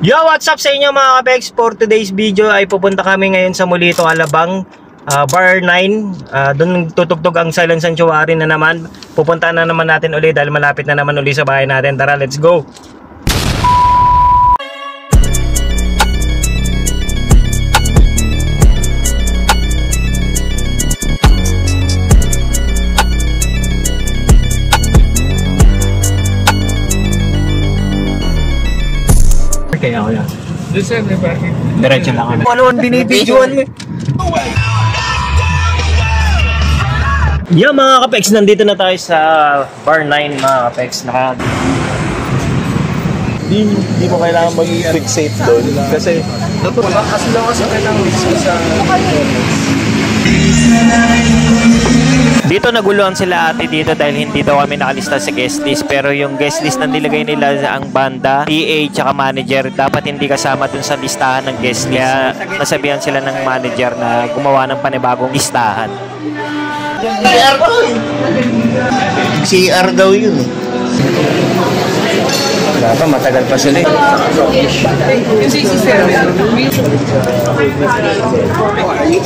Yo, what's up sa inyo mga kapex? For today's video ay pupunta kami ngayon sa Mulito, Alabang, Bar 9. Doon tutugtog ang Silent Sanctuary na naman. Pupunta na naman natin ulit dahil malapit na naman ulit sa bahay natin. Tara, let's go! Kaya ako yan. Diretso lang kami. Ano ang binibidyoan mo? Yeah mga kapex, nandito na tayo sa Bar 9 mga kapex. Hindi mo kailangan mag-fixate doon kasi kailangan sa dito naguluhan sila ate dito dahil hindi daw kami nakalista sa guest list, pero yung guest list na nilagay nila ang banda, PA tsaka manager dapat hindi kasama dun sa listahan ng guest list. Kaya nasabihan sila ng manager na gumawa ng panibagong listahan. CR daw yun eh. Wala pa, matagal pa sila eh.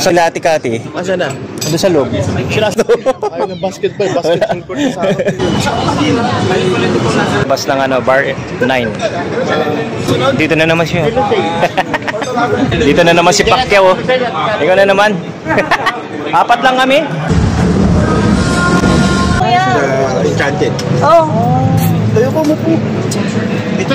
Sa Lati-Kati. Asa na? Ando sa loob. Ayaw ng basketball court sa akin. Bas ng ano, Bar 9. Dito na naman siya. Dito na naman si Pacquiao. Ikaw na naman. Apat lang kami. Enchanted. Oh. Tayo ko mo po. Dito.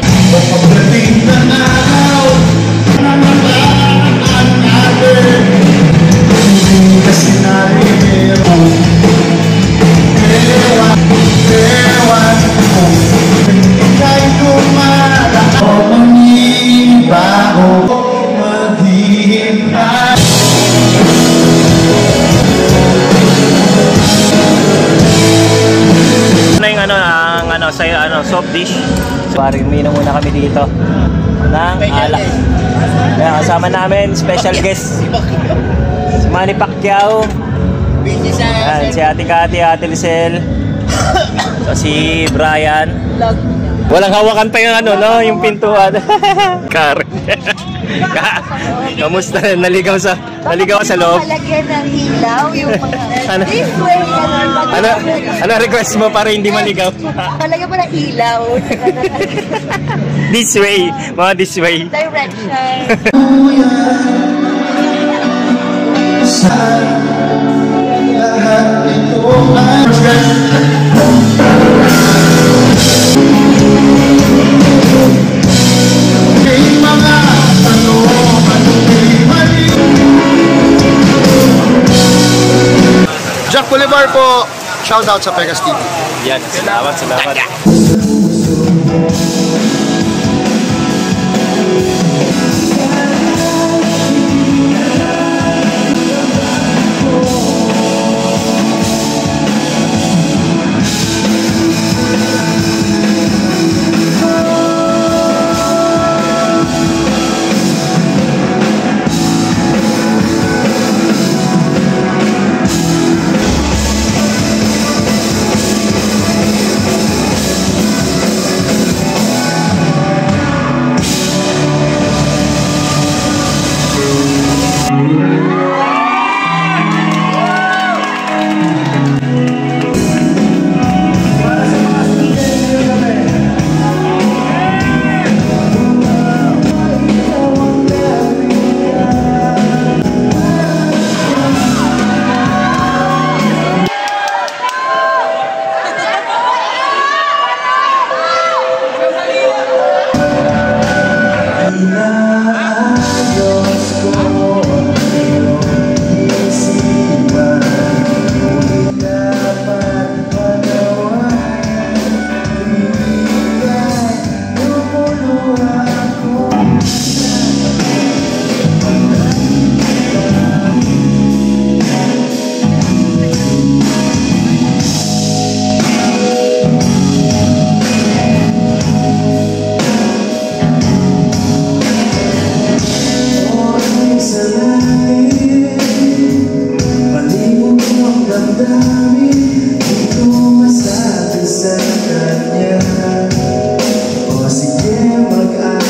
Soft dish. Paring uminom muna kami dito ng alak. Kaya kasama namin special guest si Manny Pacquiao, si Ate Kati, Ate Lisel, si Brian. Walang hawakan pa yung ano, no? Yung pintuan. Karen. Kamusta? Naligaw sa loob? Palagyan ng ilaw yung mga this way. Ano request mo para hindi maligaw? Palagyan mo ng ilaw. This way. Mga this way. Direction. Sa lahat ito ay Jack Boulevard po, shout out sa Pegas TV. Yan, salamat. Sige mag-aral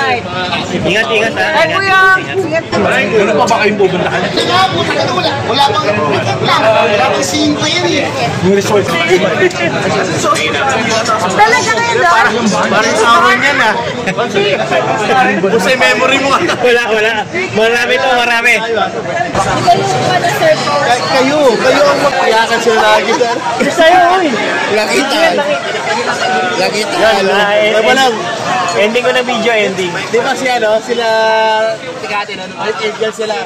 night. Ingat, ingat ha. Ay, kuya. Ingat ka. Ano pa ba kayong pupuntahan? Wala pang 5 yan eh. Yung resort. Talaga kayo doon? Parang sawon yan ah. Pusay memory mo ka. Wala. Marami to, marami. Ikaw yung ano, sir po. Kayo ang magpayakan sila lagi sir. Sa'yo, uy. Nakita. Nakita. Diba lang? Ending ko ng video, ending. Di ba sila Tikati na? Angel sila.